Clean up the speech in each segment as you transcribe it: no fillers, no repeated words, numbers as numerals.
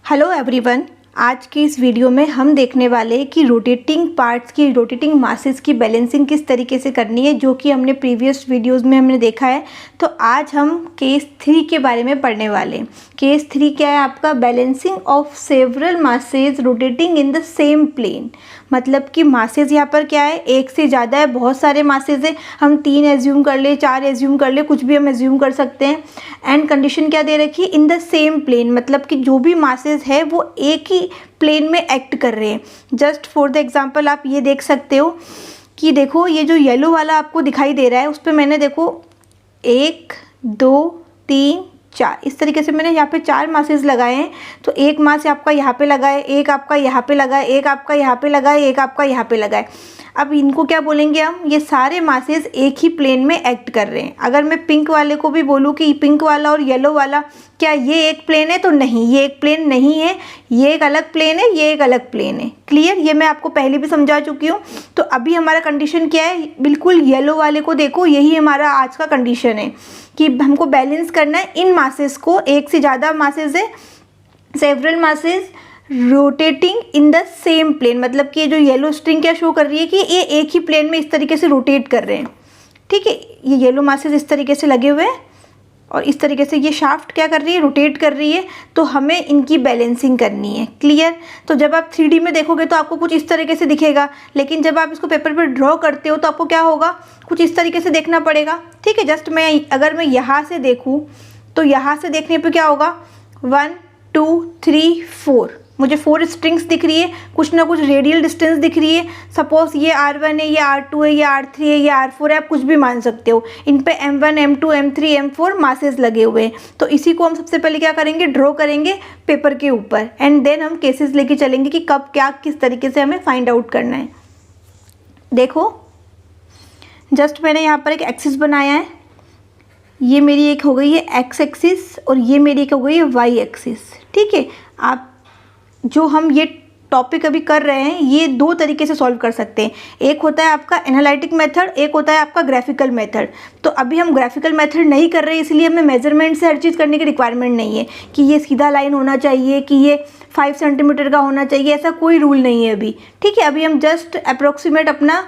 Hello everyone, आज की इस वीडियो में हम देखने वाले हैं कि रोटेटिंग पार्ट्स की, रोटेटिंग मासेस की बैलेंसिंग किस तरीके से करनी है, जो कि हमने प्रीवियस वीडियोस में हमने देखा है। तो आज हम केस 3 के बारे में पढ़ने वाले हैं। केस 3 क्या है आपका? Balancing of several masses rotating in the same plane. मतलब कि मासेस यहाँ पर क्या है, एक से ज़्यादा है, बहुत सारे मासेस है। हम 3 एज्यूम कर ले, 4 एज्यूम कर ले, कुछ भी हम एज्यूम कर सकते हैं। एंड कंडीशन क्या दे रखी है? इन द सेम प्लेन, मतलब कि जो भी मासेस है वो एक ही प्लेन में एक्ट कर रहे हैं। जस्ट फॉर द एग्जांपल आप ये देख सकते हो कि देखो ये जो येलो वाला आपको दिखाई दे रहा है, उस पर मैंने देखो 1 2 3 4 इस तरीके से मैंने यहाँ पे 4 मासेस लगाए हैं। तो एक मास आपका यहाँ पे लगा है, एक आपका यहाँ पे लगा है, एक आपका यहाँ पे लगा है, एक आपका यहाँ पे लगा है। अब इनको क्या बोलेंगे हम? ये सारे मासेस एक ही प्लेन में एक्ट कर रहे हैं। अगर मैं पिंक वाले को भी बोलूँ कि पिंक वाला और येलो वाला, क्या ये एक प्लेन है? तो नहीं, ये एक प्लेन नहीं है, ये एक अलग प्लेन है, ये एक अलग प्लेन है। क्लियर? ये मैं आपको पहले भी समझा चुकी हूँ। तो अभी हमारा कंडीशन क्या है? बिल्कुल येलो वाले को देखो, यही हमारा आज का कंडीशन है कि हमको बैलेंस करना है इन मासेस को। एक से ज़्यादा मासेस है, several masses rotating in the same plane. मतलब कि ये जो येलो स्ट्रिंग क्या शो कर रही है कि ये एक ही प्लेन में इस तरीके से रोटेट कर रहे हैं। ठीक है, ये येलो मासेस इस तरीके से लगे हुए हैं और इस तरीके से ये शाफ्ट क्या कर रही है? रोटेट कर रही है। तो हमें इनकी बैलेंसिंग करनी है। क्लियर? तो जब आप 3D में देखोगे तो आपको कुछ इस तरीके से दिखेगा, लेकिन जब आप इसको पेपर पर ड्रॉ करते हो तो आपको क्या होगा? कुछ इस तरीके से देखना पड़ेगा। ठीक है, जस्ट अगर मैं यहाँ से देखूँ तो यहाँ से देखने पर क्या होगा? 1 2 3 4, मुझे 4 स्ट्रिंग्स दिख रही है, कुछ ना कुछ रेडियल डिस्टेंस दिख रही है। सपोज ये R1 है, ये R2 है, ये R3 है, ये R4 है, आप कुछ भी मान सकते हो। इन पे M1 M2 M3 M4 masses लगे हुए हैं। तो इसी को हम सबसे पहले क्या करेंगे? ड्रॉ करेंगे पेपर के ऊपर, एंड देन हम केसेस लेके चलेंगे कि कब क्या किस तरीके से हमें फाइंड आउट करना है। देखो, जस्ट मैंने यहाँ पर एक एक्सिस बनाया है। ये मेरी एक हो गई है एक्स एक्सिस और ये मेरी एक हो गई है वाई एक्सिस। ठीक है, आप जो हम ये टॉपिक अभी कर रहे हैं ये 2 तरीके से सॉल्व कर सकते हैं। एक होता है आपका एनालिटिक मेथड, एक होता है आपका ग्राफिकल मेथड। तो अभी हम ग्राफिकल मेथड नहीं कर रहे हैं, इसलिए हमें मेजरमेंट से हर चीज़ करने की रिक्वायरमेंट नहीं है कि ये सीधा लाइन होना चाहिए, कि ये 5 सेंटीमीटर का होना चाहिए, ऐसा कोई रूल नहीं है अभी। ठीक है, अभी हम जस्ट अप्रोक्सीमेट अपना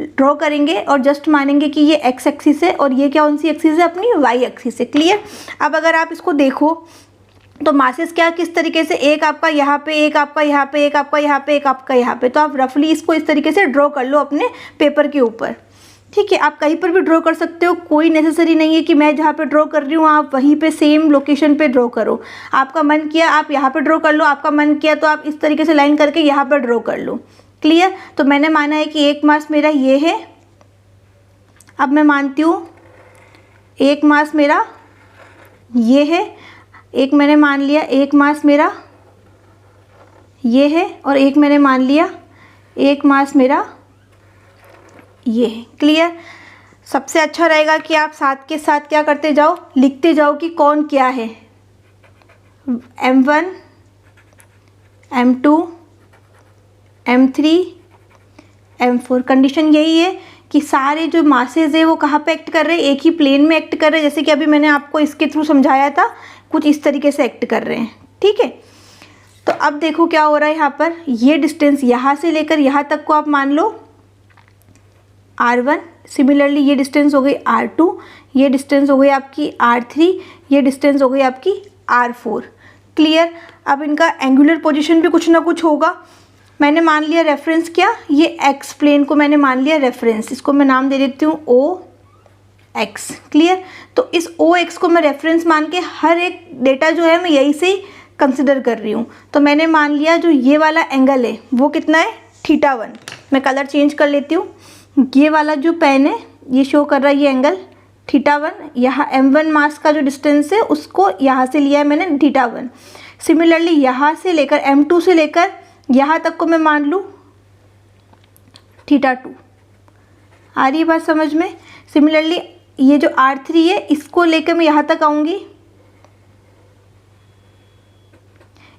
ड्रॉ करेंगे और जस्ट मानेंगे कि ये एक्स एक्सिस है और ये क्या कौन सी एक्सिस है? अपनी वाई एक्सिस है। क्लियर? अब अगर आप इसको देखो तो मासेस क्या किस तरीके से, एक आपका यहाँ पे, एक आपका यहाँ पे, एक आपका यहाँ पे, एक आपका यहाँ पे। तो आप रफली इसको इस तरीके से ड्रॉ कर लो अपने पेपर के ऊपर। ठीक है, आप कहीं पर भी ड्रॉ कर सकते हो, कोई नेसेसरी नहीं है कि मैं जहाँ पे ड्रॉ कर रही हूँ आप वहीं पे सेम लोकेशन पे ड्रॉ करो। आपका मन किया आप यहाँ पे ड्रॉ कर लो, आपका मन किया तो आप इस तरीके से लाइन करके यहाँ पर ड्रॉ कर लो। क्लियर? तो मैंने माना है कि एक मास मेरा ये है। अब मैं मानती हूँ एक मास मेरा ये है, एक मैंने मान लिया एक मास मेरा ये है और एक मैंने मान लिया एक मास मेरा ये है। क्लियर? सबसे अच्छा रहेगा कि आप साथ के साथ क्या करते जाओ, लिखते जाओ कि कौन क्या है। M1 M2 M3 M4। Condition यही है कि सारे जो मासेस है वो कहाँ पे एक्ट कर रहे हैं? एक ही प्लेन में एक्ट कर रहे हैं। जैसे कि अभी मैंने आपको इसके थ्रू समझाया था, कुछ इस तरीके से एक्ट कर रहे हैं। ठीक है, तो अब देखो क्या हो रहा है यहाँ पर। ये डिस्टेंस यहाँ से लेकर यहाँ तक को आप मान लो R1। सिमिलरली ये डिस्टेंस हो गई R2, ये डिस्टेंस हो गई आपकी R3, ये डिस्टेंस हो गई आपकी R4। क्लियर? अब इनका एंगुलर पोजीशन भी कुछ ना कुछ होगा। मैंने मान लिया रेफरेंस, क्या ये एक्स प्लेन को मैंने मान लिया रेफरेंस। इसको मैं नाम दे देती हूँ OX। क्लियर? तो इस OX को मैं रेफरेंस मान के हर एक डेटा जो है मैं यही से ही कंसिडर कर रही हूँ। तो मैंने मान लिया जो ये वाला एंगल है वो कितना है? θ1। मैं कलर चेंज कर लेती हूँ। ये वाला जो पेन है ये शो कर रहा है ये एंगल θ1। यहाँ M1 मास का जो डिस्टेंस है उसको यहाँ से लिया है मैंने θ1। सिमिलरली यहाँ से लेकर M2 से लेकर यहाँ तक को मैं मान लूँ θ2। आ रही है बात समझ में? सिमिलरली ये जो R3 है इसको लेकर मैं यहाँ तक आऊँगी,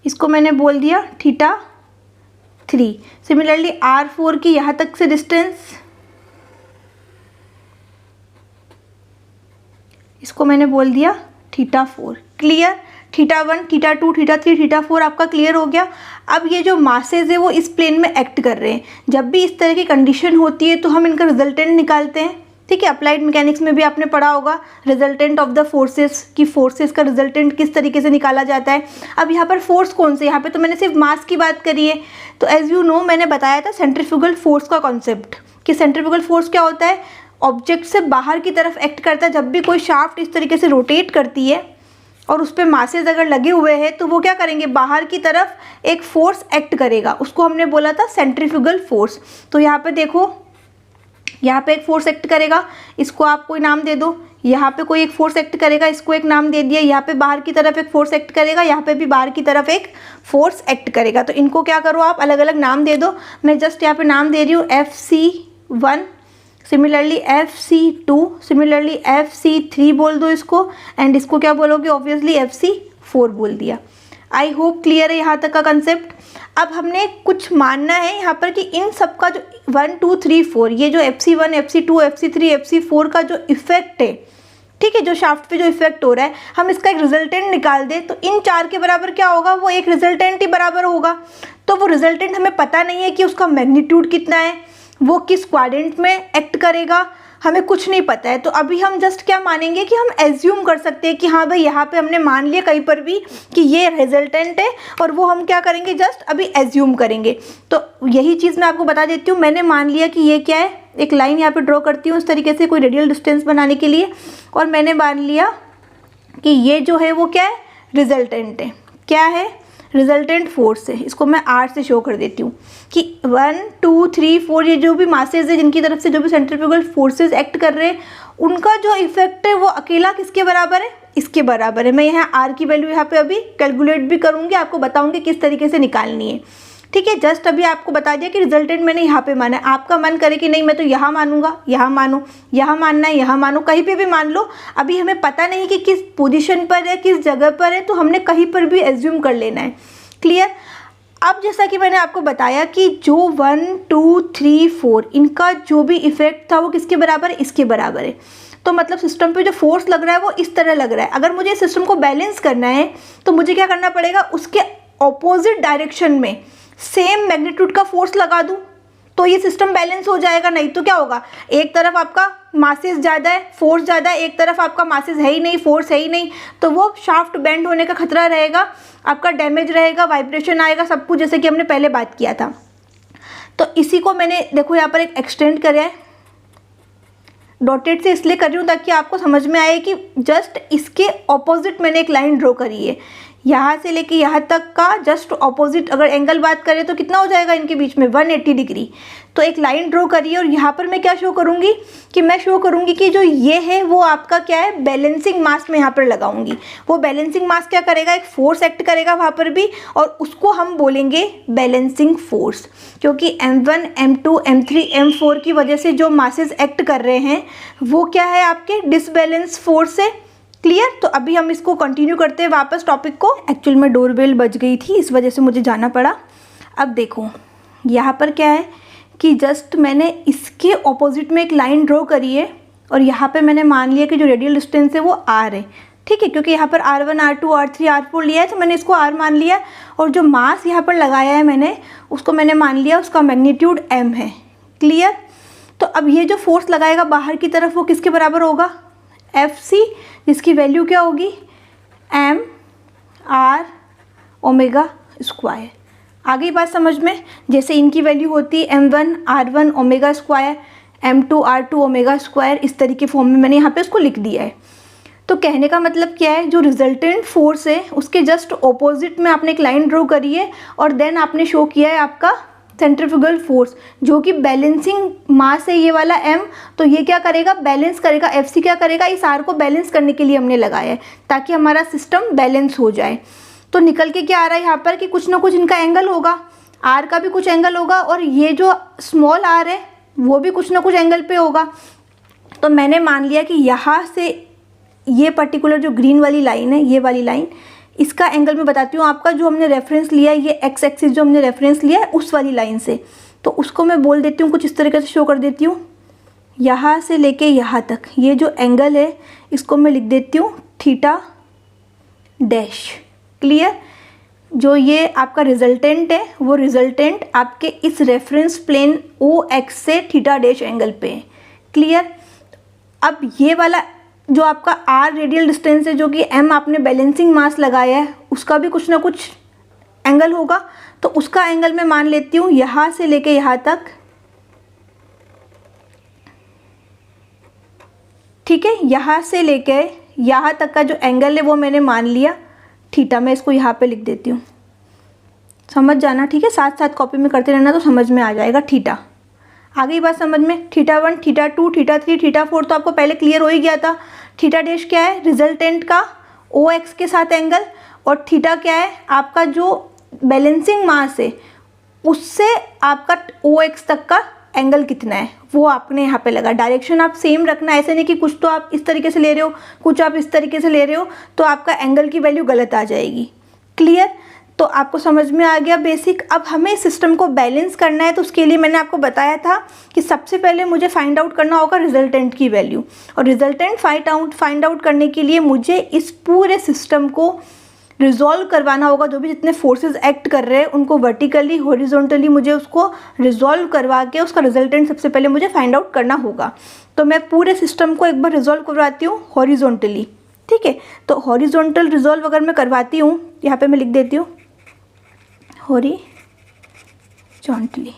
इसको मैंने बोल दिया θ3। सिमिलरली R4 की यहाँ तक से डिस्टेंस, इसको मैंने बोल दिया θ4। क्लियर। θ1, θ2, θ3, θ4 आपका क्लियर हो गया। अब ये जो मासेज है वो इस प्लेन में एक्ट कर रहे हैं। जब भी इस तरह की कंडीशन होती है तो हम इनका रिजल्टेंट निकालते हैं, ठीक है। अप्लाइड मैकेनिक्स में भी आपने पढ़ा होगा रिजल्टेंट ऑफ द फोर्सेस, की फोर्सेस का रिजल्टेंट किस तरीके से निकाला जाता है। अब यहाँ पर फोर्स कौन से, यहाँ पे तो मैंने सिर्फ मास की बात करी है। तो एज यू नो मैंने बताया था सेंट्रीफ्यूगल फोर्स का कॉन्सेप्ट, कि सेंट्रीफ्यूगल फोर्स क्या होता है, ऑब्जेक्ट से बाहर की तरफ एक्ट करता है। जब भी कोई शाफ्ट इस तरीके से रोटेट करती है और उस पर मासेज अगर लगे हुए हैं तो वो क्या करेंगे, बाहर की तरफ एक फोर्स एक्ट करेगा, उसको हमने बोला था सेंट्रीफ्यूगल फोर्स। तो यहाँ पे देखो, यहाँ पे एक फोर्स एक्ट करेगा, इसको आप कोई नाम दे दो। यहाँ पे कोई एक फोर्स एक्ट करेगा, इसको एक नाम दे दिया। यहाँ पे बाहर की तरफ एक फोर्स एक्ट करेगा, यहाँ पे भी बाहर की तरफ एक फोर्स एक्ट करेगा। तो इनको क्या करो आप, अलग अलग नाम दे दो। मैं जस्ट यहाँ पे नाम दे रही हूँ Fc1, similarly Fc2, similarly Fc3 बोल दो इसको, एंड इसको क्या बोलोगे, ऑब्वियसली Fc4 बोल दिया। आई होप क्लियर है यहाँ तक का कंसेप्ट। अब हमने कुछ मानना है यहाँ पर कि इन सब का जो 1 2 3 4, ये जो Fc1, Fc2, Fc3, Fc4 का जो इफेक्ट है, ठीक है, जो शाफ्ट पे जो इफेक्ट हो रहा है, हम इसका एक रिजल्टेंट निकाल दें तो इन चार के बराबर क्या होगा, वो एक रिजल्टेंट ही बराबर होगा। तो वो रिजल्टेंट हमें पता नहीं है कि उसका मैग्नीट्यूड कितना है, वो किस क्वाड्रेंट में एक्ट करेगा, हमें कुछ नहीं पता है। तो अभी हम जस्ट क्या मानेंगे कि हम एज्यूम कर सकते हैं कि हाँ भाई यहाँ पे हमने मान लिया कहीं पर भी कि ये रिजल्टेंट है, और वो हम क्या करेंगे, जस्ट अभी एज्यूम करेंगे। तो यही चीज़ मैं आपको बता देती हूँ। मैंने मान लिया कि ये क्या है, एक लाइन यहाँ पे ड्रॉ करती हूँ इस तरीके से कोई रेडियल डिस्टेंस बनाने के लिए, और मैंने मान लिया कि ये जो है वो क्या है, रिजल्टेंट है। क्या है, रिजल्टेंट फोर्स है। इसको मैं R से शो कर देती हूँ कि 1 2 3 4 ये जो भी मासेज है जिनकी तरफ से जो भी सेंट्रीफ्यूगल फोर्सेस एक्ट कर रहे हैं, उनका जो इफेक्ट है वो अकेला किसके बराबर है, इसके बराबर है। मैं यहाँ R की वैल्यू यहाँ पे अभी कैलकुलेट भी करूँगी, आपको बताऊँगी किस तरीके से निकालनी है, ठीक है। जस्ट अभी आपको बता दिया कि रिजल्टेंट मैंने यहाँ पे माना है। आपका मन करे कि नहीं मैं तो यहाँ मानूंगा, यहाँ मानूँ, यहाँ मानना है, यहाँ मानूँ, कहीं पे भी मान लो। अभी हमें पता नहीं कि किस पोजीशन पर है, किस जगह पर है, तो हमने कहीं पर भी एज्यूम कर लेना है। क्लियर। अब जैसा कि मैंने आपको बताया कि जो 1 2 3 4 इनका जो भी इफेक्ट था वो किसके बराबर है, इसके बराबर है। तो मतलब सिस्टम पे जो फोर्स लग रहा है वो इस तरह लग रहा है। अगर मुझे सिस्टम को बैलेंस करना है तो मुझे क्या करना पड़ेगा, उसके ऑपोजिट डायरेक्शन में सेम मैग्नीट्यूड का फोर्स लगा दूं तो ये सिस्टम बैलेंस हो जाएगा। नहीं तो क्या होगा, एक तरफ आपका मासेस ज़्यादा है, फोर्स ज़्यादा है, एक तरफ आपका मासेस है ही नहीं, फोर्स है ही नहीं, तो वो शाफ्ट बेंड होने का खतरा रहेगा, आपका डैमेज रहेगा, वाइब्रेशन आएगा, सब कुछ जैसे कि हमने पहले बात किया था। तो इसी को मैंने देखो यहाँ पर एक एक्सटेंड करा है, डॉटेड से इसलिए कर रही हूँ ताकि आपको समझ में आए कि जस्ट इसके ऑपोजिट मैंने एक लाइन ड्रॉ करी है। यहाँ से लेके यहाँ तक का जस्ट ऑपोजिट अगर एंगल बात करें तो कितना हो जाएगा इनके बीच में, 180 डिग्री। तो एक लाइन ड्रॉ करिए और यहाँ पर मैं क्या शो करूँगी कि मैं शो करूँगी कि जो ये है वो आपका क्या है, बैलेंसिंग मास में यहाँ पर लगाऊंगी। वो बैलेंसिंग मास क्या करेगा, एक फोर्स एक्ट करेगा वहाँ पर भी, और उसको हम बोलेंगे बैलेंसिंग फोर्स। क्योंकि M1 M2 M3 M4 की वजह से जो मासेस एक्ट कर रहे हैं वो क्या है, आपके डिसबैलेंस फोर्स है। क्लियर। तो अभी हम इसको कंटिन्यू करते हैं वापस टॉपिक को। एक्चुअल में डोरबेल बज गई थी, इस वजह से मुझे जाना पड़ा। अब देखो यहाँ पर क्या है कि जस्ट मैंने इसके ऑपोजिट में एक लाइन ड्रॉ करी है, और यहाँ पे मैंने मान लिया कि जो रेडियल डिस्टेंस है वो R है, ठीक है। क्योंकि यहाँ पर R1 R2 R3 R4 लिया है तो मैंने इसको R मान लिया, और जो मास यहाँ पर लगाया है मैंने उसको मैंने मान लिया उसका मैग्नीट्यूड M है। क्लियर। तो अब ये जो फोर्स लगाएगा बाहर की तरफ वो किसके बराबर होगा, Fc, जिसकी वैल्यू क्या होगी, M R ओमेगा स्क्वायर। आ गई बात समझ में। जैसे इनकी वैल्यू होती है M1 R1 omega square, M2 R2 omega square, इस तरीके फॉर्म में मैंने यहाँ पे उसको लिख दिया है। तो कहने का मतलब क्या है, जो रिजल्टेंट फोर्स है उसके जस्ट ऑपोजिट में आपने एक लाइन ड्रॉ करी है, और देन आपने शो किया है आपका सेंट्रीफ्यूगल फोर्स जो कि बैलेंसिंग मास है ये वाला M। तो ये क्या करेगा, बैलेंस करेगा। Fc क्या करेगा, इस R को बैलेंस करने के लिए हमने लगाया है ताकि हमारा सिस्टम बैलेंस हो जाए। तो निकल के क्या आ रहा है यहाँ पर कि कुछ ना कुछ इनका एंगल होगा, R का भी कुछ एंगल होगा, और ये जो स्मॉल r है वो भी कुछ ना कुछ एंगल पे होगा। तो मैंने मान लिया कि यहाँ से ये पर्टिकुलर जो ग्रीन वाली लाइन है, ये वाली लाइन, इसका एंगल मैं बताती हूँ आपका। जो हमने रेफरेंस लिया है, ये एक्स एक्सिस जो हमने रेफरेंस लिया है उस वाली लाइन से, तो उसको मैं बोल देती हूँ, कुछ इस तरीके से शो कर देती हूँ। यहाँ से लेके यहाँ तक ये जो एंगल है इसको मैं लिख देती हूँ थीटा, डैश। क्लियर? जो ये आपका रिजल्टेंट है वो रिजल्टेंट आपके इस रेफरेंस प्लेन ओ एक्स से थीटा डैश एंगल पे है। क्लियर? अब ये वाला जो आपका आर रेडियल डिस्टेंस है, जो कि एम आपने बैलेंसिंग मास लगाया है, उसका भी कुछ ना कुछ एंगल होगा। तो उसका एंगल मैं मान लेती हूँ यहाँ से लेके यहाँ तक। ठीक है, यहाँ से लेके यहाँ तक का जो एंगल है वो मैंने मान लिया थीटा। मैं इसको यहाँ पे लिख देती हूँ, समझ जाना। ठीक है, साथ साथ कॉपी में करते रहना तो समझ में आ जाएगा। थीटा आ गई बात समझ में। थीटा 1, थीटा 2, थीटा 3, थीटा 4 तो आपको पहले क्लियर हो ही गया था। थीटा डैश क्या है? रिजल्टेंट का ओ एक्स के साथ एंगल। और थीटा क्या है? आपका जो बैलेंसिंग मास है उससे आपका ओ एक्स तक का एंगल कितना है वो आपने यहाँ पे लगा। डायरेक्शन आप सेम रखना, ऐसे नहीं कि कुछ तो आप इस तरीके से ले रहे हो, कुछ आप इस तरीके से ले रहे हो, तो आपका एंगल की वैल्यू गलत आ जाएगी। क्लियर? तो आपको समझ में आ गया बेसिक। अब हमें सिस्टम को बैलेंस करना है, तो उसके लिए मैंने आपको बताया था कि सबसे पहले मुझे फाइंड आउट करना होगा रिजल्टेंट की वैल्यू। और रिजल्टेंट फाइंड आउट करने के लिए मुझे इस पूरे सिस्टम को रिजॉल्व करवाना होगा। जो भी जितने फोर्सेस एक्ट कर रहे हैं उनको वर्टिकली हॉरिजॉन्टली मुझे उसको रिजॉल्व करवा के उसका रिजल्टेंट सबसे पहले मुझे फाइंड आउट करना होगा। तो मैं पूरे सिस्टम को एक बार रिजॉल्व करवाती हूँ हॉरिजॉन्टली। ठीक है, तो हॉरिजॉन्टल रिजॉल्व अगर मैं करवाती हूँ, यहाँ पे मैं लिख देती हूँ हॉरिजॉन्टली।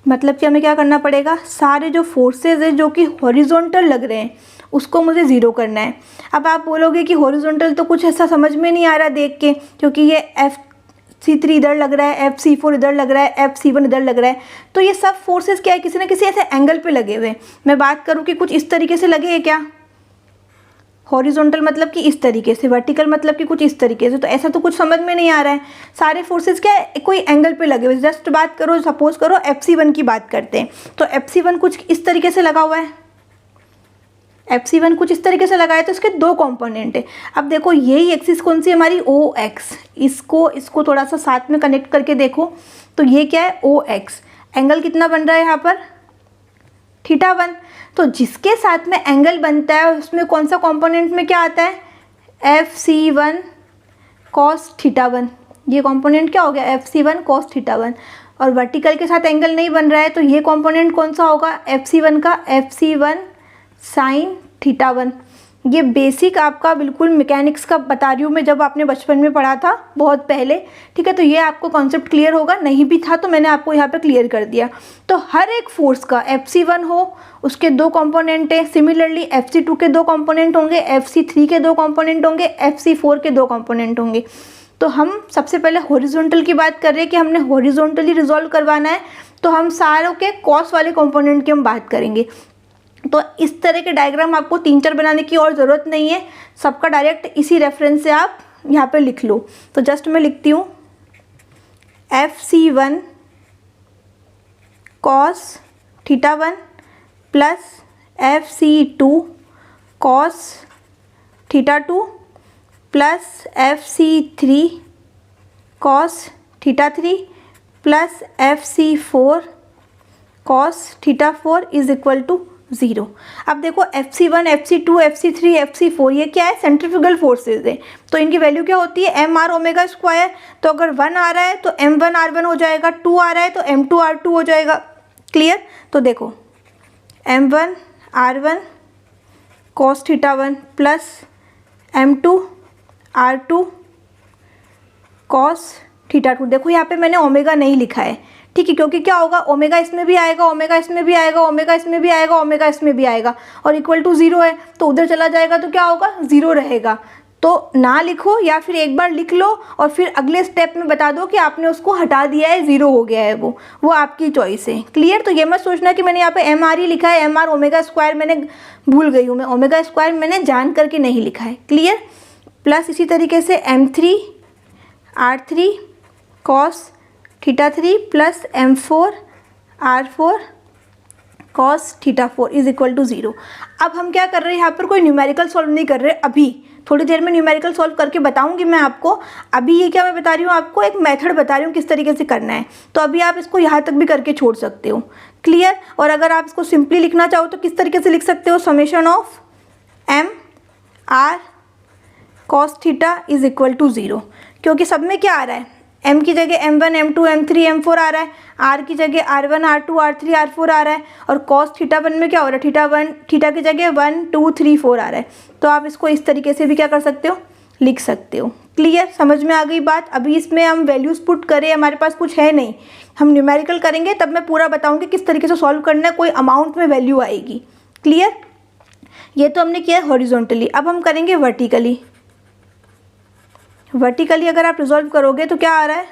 मतलब कि हमें क्या करना पड़ेगा? सारे जो फोर्सेज है जो कि हॉरिजॉन्टल लग रहे हैं उसको मुझे ज़ीरो करना है। अब आप बोलोगे कि हॉरिजॉन्टल तो कुछ ऐसा समझ में नहीं आ रहा देख के, क्योंकि ये Fc3 इधर लग रहा है, Fc4 इधर लग रहा है, Fc1 इधर लग रहा है। तो ये सब फोर्सेस क्या है? किसी न किसी ऐसे एंगल पे लगे हुए हैं। मैं बात करूँ कि कुछ इस तरीके से लगे हैं क्या? हॉरिजॉन्टल मतलब कि इस तरीके से, वर्टिकल मतलब कि कुछ इस तरीके से, तो ऐसा तो कुछ समझ में नहीं आ रहा है। सारे फोर्सेस क्या है? कोई एंगल पे लगे हुए। जस्ट बात करो, सपोज करो Fc1 की बात करते हैं, तो Fc1 कुछ इस तरीके से लगा हुआ है। Fc1 कुछ इस तरीके से लगाए तो इसके दो कंपोनेंट है। अब देखो यही एक्सिस कौन सी हमारी? ओ एक्स। इसको थोड़ा सा साथ में कनेक्ट करके देखो, तो ये क्या है? ओ एक्स। एंगल कितना बन रहा है यहाँ पर? थीटा 1। तो जिसके साथ में एंगल बनता है उसमें कौन सा कंपोनेंट में क्या आता है? Fc1 cos theta 1। ये कंपोनेंट क्या हो गया? Fc1 cos theta 1। और वर्टिकल के साथ एंगल नहीं बन रहा है तो ये कंपोनेंट कौन सा होगा? Fc1 का Fc1 sin थीटा 1। ये बेसिक आपका बिल्कुल मैकेनिक्स का बता रही हूँ मैं, जब आपने बचपन में पढ़ा था बहुत पहले। ठीक है, तो ये आपको कॉन्सेप्ट क्लियर होगा। नहीं भी था तो मैंने आपको यहाँ पे क्लियर कर दिया। तो हर एक फोर्स का Fc1 हो उसके दो कंपोनेंट है, सिमिलरली Fc2 के दो कंपोनेंट होंगे, Fc3 के दो कंपोनेंट होंगे, Fc4 के दो कंपोनेंट होंगे। तो हम सबसे पहले हॉरिजॉन्टल की बात कर रहे हैं कि हमने हॉरिजॉन्टली रिजॉल्व करवाना है, तो हम सारों के कॉस वाले कंपोनेंट की हम बात करेंगे। तो इस तरह के डायग्राम आपको 3-4 बनाने की और ज़रूरत नहीं है, सबका डायरेक्ट इसी रेफरेंस से आप यहाँ पे लिख लो। तो जस्ट मैं लिखती हूँ Fc1 cos theta 1 plus Fc2 cos theta 2 plus Fc3 cos theta 3 plus Fc4 cos theta 4 is equal to 0। अब देखो Fc1, Fc2, Fc3, Fc4 ये क्या है? सेंट्रीफ्यूगल फोर्सेज है। तो इनकी वैल्यू क्या होती है? mr omega square. तो अगर 1 आ रहा है तो m1r1 हो जाएगा, 2 आ रहा है तो m2r2 हो जाएगा। क्लियर? तो देखो m1r1 cos theta 1 plus m2r2 cos theta 2। देखो यहाँ पे मैंने ओमेगा नहीं लिखा है, ठीक है, क्योंकि क्या होगा? ओमेगा इसमें भी आएगा, ओमेगा इसमें भी आएगा, ओमेगा इसमें भी आएगा, ओमेगा इसमें भी आएगा, और इक्वल टू 0 है तो उधर चला जाएगा तो क्या होगा? 0 रहेगा। तो ना लिखो या फिर एक बार लिख लो और फिर अगले स्टेप में बता दो कि आपने उसको हटा दिया है, 0 हो गया है, वो आपकी चॉइस है। क्लियर? तो ये मत सोचना कि मैंने यहाँ पे एम आर ही लिखा है, mr ओमेगा स्क्वायर मैंने भूल गई हूँ, मैं ओमेगा स्क्वायर मैंने जान करके नहीं लिखा है। क्लियर? प्लस इसी तरीके से m3r3 cos theta 3 plus m4r4 cos theta 4 is equal to 0। अब हम क्या कर रहे हैं? यहाँ पर कोई न्यूमेरिकल सॉल्व नहीं कर रहे। अभी थोड़ी देर में न्यूमेरिकल सॉल्व करके बताऊंगी मैं आपको। अभी ये क्या मैं बता रही हूँ आपको? एक मेथड बता रही हूँ किस तरीके से करना है। तो अभी आप इसको यहाँ तक भी करके छोड़ सकते हो। क्लियर? और अगर आप इसको सिंपली लिखना चाहो तो किस तरीके से लिख सकते हो? Summation of m r cos theta is equal to 0, क्योंकि सब में क्या आ रहा है, m की जगह m1 m2 m3 m4 आ रहा है, r की जगह r1 r2 r3 r4 आ रहा है, और कॉस थीटा 1 में क्या हो रहा है, थीटा की जगह 1 2 3 4 आ रहा है। तो आप इसको इस तरीके से भी क्या कर सकते हो, लिख सकते हो। क्लियर, समझ में आ गई बात। अभी इसमें हम वैल्यूज़ पुट करें, हमारे पास कुछ है नहीं, हम न्यूमेरिकल करेंगे तब मैं पूरा बताऊंगी किस तरीके से सॉल्व करना है, कोई अमाउंट में वैल्यू आएगी। क्लियर, ये तो हमने किया हॉरिजॉन्टली। अब हम करेंगे वर्टिकली। वर्टिकली अगर आप रिजॉल्व करोगे तो क्या आ रहा है,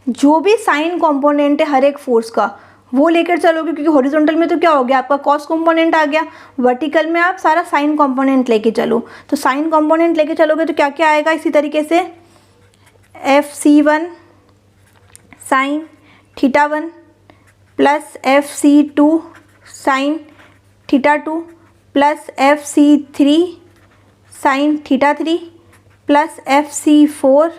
जो भी साइन कंपोनेंट है हर एक फोर्स का वो लेकर चलोगे, क्योंकि हॉरिजॉन्टल में तो क्या हो गया आपका कॉस कंपोनेंट आ गया, वर्टिकल में आप सारा साइन कंपोनेंट लेके चलो। तो साइन कंपोनेंट लेके चलोगे तो क्या क्या आएगा, इसी तरीके से FC1 sine theta 1 plus FC2 sine theta 2 plus FC3 sine theta 3 plus FC4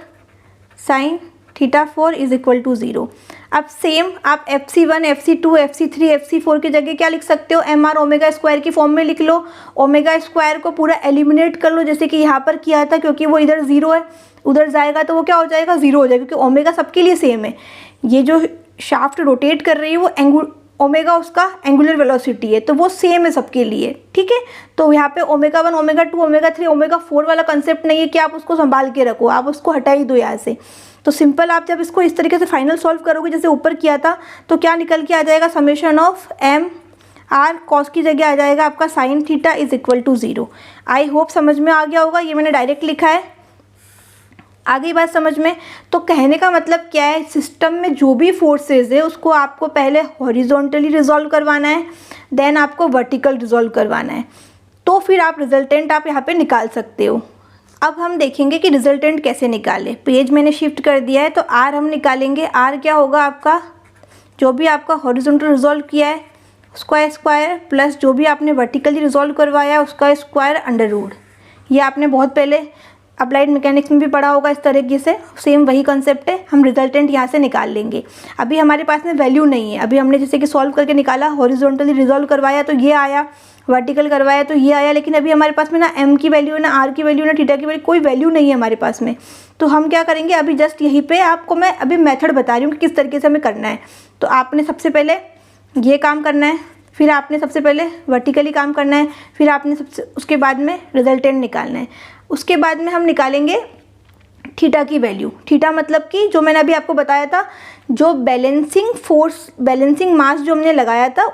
sine theta 4 is equal to 0। अब सेम आप FC1 FC2 FC3 FC4 की जगह क्या लिख सकते हो, mr ओमेगा स्क्वायर की फॉर्म में लिख लो। ओमेगा स्क्वायर को पूरा एलिमिनेट कर लो, जैसे कि यहाँ पर किया था, क्योंकि वो इधर 0 है, उधर जाएगा तो वो क्या हो जाएगा, 0 हो जाएगा, क्योंकि ओमेगा सबके लिए सेम है। ये जो शाफ्ट रोटेट कर रही है वो ओमेगा उसका एंगुलर वेलोसिटी है, तो वो सेम है सबके लिए। ठीक है, तो यहाँ पे ओमेगा 1 ओमेगा 2 ओमेगा 3 ओमेगा 4 वाला कंसेप्ट नहीं है कि आप उसको संभाल के रखो, आप उसको हटा ही दो यहाँ से। तो सिंपल आप जब इसको इस तरीके से फाइनल सॉल्व करोगे जैसे ऊपर किया था, तो क्या निकल के आ जाएगा, summation of m r cos की जगह आ जाएगा आपका sine theta is equal to 0। I hope समझ में आ गया होगा, ये मैंने डायरेक्ट लिखा है। आ गई बात समझ में। तो कहने का मतलब क्या है, सिस्टम में जो भी फोर्सेज है उसको आपको पहले हॉरिजॉन्टली रिजॉल्व करवाना है, देन आपको वर्टिकल रिजॉल्व करवाना है, तो फिर आप रिजल्टेंट आप यहाँ पे निकाल सकते हो। अब हम देखेंगे कि रिजल्टेंट कैसे निकालें। पेज मैंने शिफ्ट कर दिया है, तो आर हम निकालेंगे। आर क्या होगा आपका, जो भी आपका हॉरिजॉन्टल रिजॉल्व किया है उसका स्क्वायर प्लस जो भी आपने वर्टिकली रिजॉल्व करवाया है उसका स्क्वायर अंडर रूट। ये आपने बहुत पहले अप्लाइड मैकेनिक्स में भी पढ़ा होगा, इस तरीके से सेम वही कंसेप्ट है। हम रिजल्टेंट यहाँ से निकाल लेंगे। अभी हमारे पास में वैल्यू नहीं है, अभी हमने जैसे कि सॉल्व करके निकाला, हॉरिजॉन्टली रिजॉल्व करवाया तो ये आया, वर्टिकल करवाया तो ये आया, लेकिन अभी हमारे पास में ना m की वैल्यू है, ना r की वैल्यू, ना थीटा की वैल्यू, कोई वैल्यू नहीं है हमारे पास में। तो हम क्या करेंगे, अभी जस्ट यहीं पे आपको मैं अभी मेथड बता रही हूँ कि किस तरीके से हमें करना है। तो आपने सबसे पहले ये काम करना है, फिर आपने सबसे पहले वर्टिकली काम करना है, फिर आपने उसके बाद में रिजल्टेंट निकालना है। उसके बाद में हम निकालेंगे थीटा की वैल्यू। थीटा मतलब कि जो मैंने अभी आपको बताया था, जो बैलेंसिंग फोर्स, बैलेंसिंग मास जो हमने लगाया था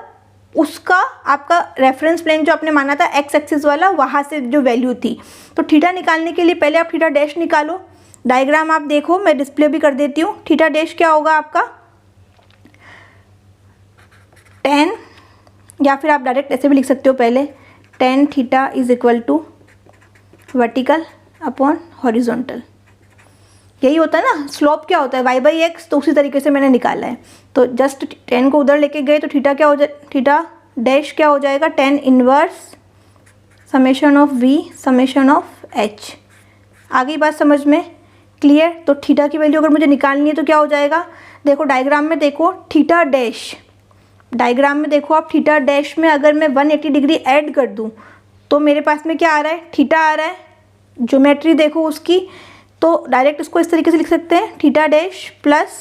उसका आपका रेफरेंस प्लेन जो आपने माना था एक्स एक्सिस वाला, वहाँ से जो वैल्यू थी। तो थीटा निकालने के लिए पहले आप थीटा डैश निकालो। डायग्राम आप देखो, मैं डिस्प्ले भी कर देती हूँ। थीटा डैश क्या होगा आपका 10, या फिर आप डायरेक्ट ऐसे भी लिख सकते हो पहले, 10 theta is equal to vertical upon horizontal. यही होता है ना, स्लोप क्या होता है y/x, तो उसी तरीके से मैंने निकाला है। तो जस्ट 10 को उधर लेके गए तो थीटा क्या हो जाए, थीटा डैश क्या हो जाएगा, 10 inverse summation of v summation of h। आ गई बात समझ में, क्लियर। तो थीटा की वैल्यू अगर मुझे निकालनी है तो क्या हो जाएगा, देखो डायग्राम में देखो, थीटा डैश, डायग्राम में देखो आप, थीटा डैश में अगर मैं 180 डिग्री ऐड कर दूँ तो मेरे पास में क्या आ रहा है, थीटा आ रहा है। ज्योमेट्री देखो उसकी, तो डायरेक्ट इसको इस तरीके से लिख सकते हैं, थीटा डैश प्लस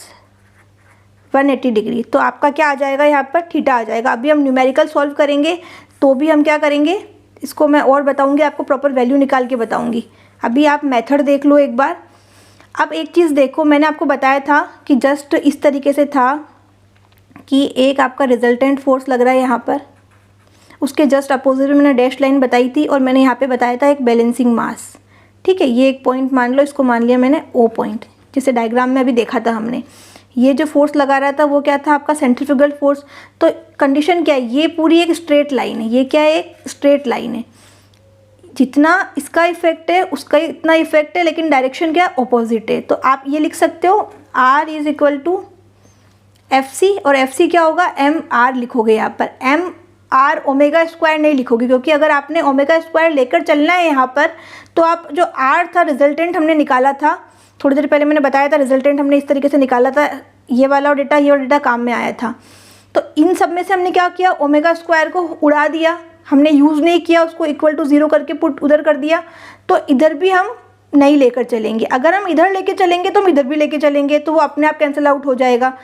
180 डिग्री। तो आपका क्या आ जाएगा, यहाँ पर थीटा आ जाएगा। अभी हम न्यूमेरिकल सॉल्व करेंगे तो भी हम क्या करेंगे, इसको मैं और बताऊंगी, आपको प्रॉपर वैल्यू निकाल के बताऊंगी। अभी आप मेथड देख लो एक बार। अब एक चीज़ देखो, मैंने आपको बताया था कि जस्ट इस तरीके से था कि एक आपका रिजल्टेंट फोर्स लग रहा है यहाँ पर, उसके जस्ट अपोजिट में मैंने डैश लाइन बताई थी, और मैंने यहाँ पे बताया था एक बैलेंसिंग मास। ठीक है, ये एक पॉइंट मान लो, इसको मान लिया मैंने O पॉइंट, जिसे डायग्राम में अभी देखा था हमने। ये जो फोर्स लगा रहा था वो क्या था आपका सेंट्रीफ्यूगल फोर्स। तो कंडीशन क्या है, ये पूरी एक स्ट्रेट लाइन है, ये क्या है, एक स्ट्रेट लाइन है। जितना इसका इफेक्ट है उसका इतना इफेक्ट है, लेकिन डायरेक्शन क्या है, ऑपोजिट है। तो आप ये लिख सकते हो R is equal to FC, और FC क्या होगा, MR लिखोगे यहाँ पर। MR ओमेगा स्क्वायर नहीं लिखोगे, क्योंकि अगर आपने ओमेगा स्क्वायर लेकर चलना है यहाँ पर, तो आप जो R था रिजल्टेंट हमने निकाला था, थोड़ी देर पहले मैंने बताया था, रिजल्टेंट हमने इस तरीके से निकाला था, ये वाला डेटा, ये वाला डेटा काम में आया था। तो इन सब में से हमने क्या किया, ओमेगा स्क्वायर को उड़ा दिया, हमने यूज़ नहीं किया, उसको इक्वल टू 0 करके पुट उधर कर दिया, तो इधर भी हम नहीं लेकर चलेंगे। अगर हम इधर लेके चलेंगे तो हम इधर भी लेके चलेंगे, तो वो अपने आप कैंसिल आउट हो जाएगा।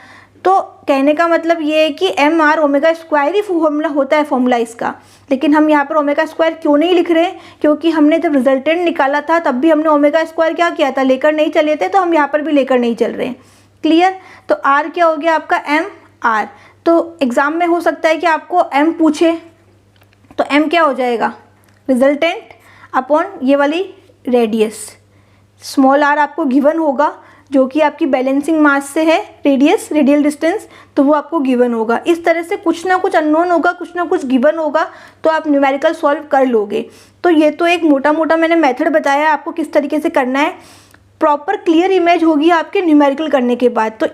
तो कहने का मतलब ये है कि एम आर ओमेगा स्क्वायर ही फॉर्मूला होता है फॉर्मूला इसका, लेकिन हम यहाँ पर ओमेगा स्क्वायर क्यों नहीं लिख रहे हैं, क्योंकि हमने जब रिजल्टेंट निकाला था तब भी हमने ओमेगा स्क्वायर क्या किया था, लेकर नहीं चले थे, तो हम यहाँ पर भी लेकर नहीं चल रहे हैं। क्लियर। तो आर क्या हो गया आपका, एम आर। तो एग्ज़ाम में हो सकता है कि आपको एम पूछे, तो एम क्या हो जाएगा, रिजल्टेंट अपॉन ये वाली रेडियस, स्मॉल आर आपको गिवन होगा जो कि आपकी बैलेंसिंग मास से है, रेडियस रेडियल डिस्टेंस, तो वो आपको गिवन होगा। इस तरह से कुछ ना कुछ अननोन होगा, कुछ ना कुछ गिवन होगा, तो आप न्यूमेरिकल सॉल्व कर लोगे। तो ये तो एक मोटा मोटा मैंने मेथड बताया आपको किस तरीके से करना है, प्रॉपर क्लियर इमेज होगी आपके न्यूमेरिकल करने के बाद। तो